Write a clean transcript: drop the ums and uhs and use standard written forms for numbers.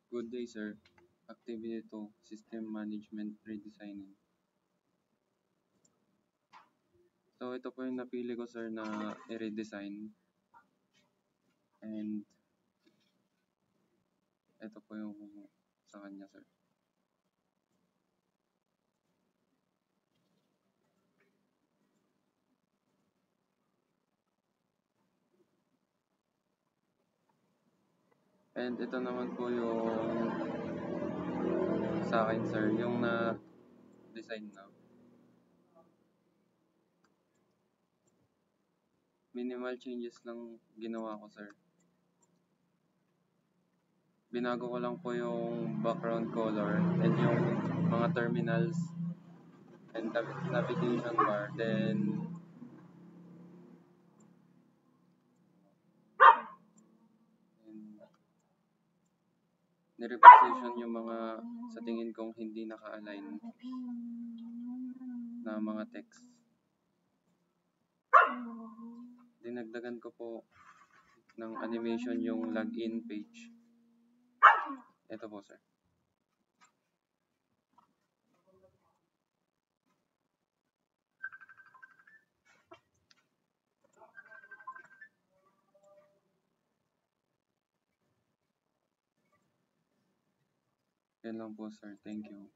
Good day, sir. Activity 2, System Management Redesigning. So, ito po yung napili ko, sir, na i-redesign. And, ito po yung sa kanya, sir. And, ito naman po yung sa akin, sir, yung na-design na. Minimal changes lang ginawa ko, sir. Binago ko lang po yung background color and yung mga terminals and navigation bar. Then, nireposition yung mga sa tingin kong hindi naka-align na mga text. Dinagdagan ko po ng animation yung login page. Ito po, sir. Yan lang po, sir. Thank you.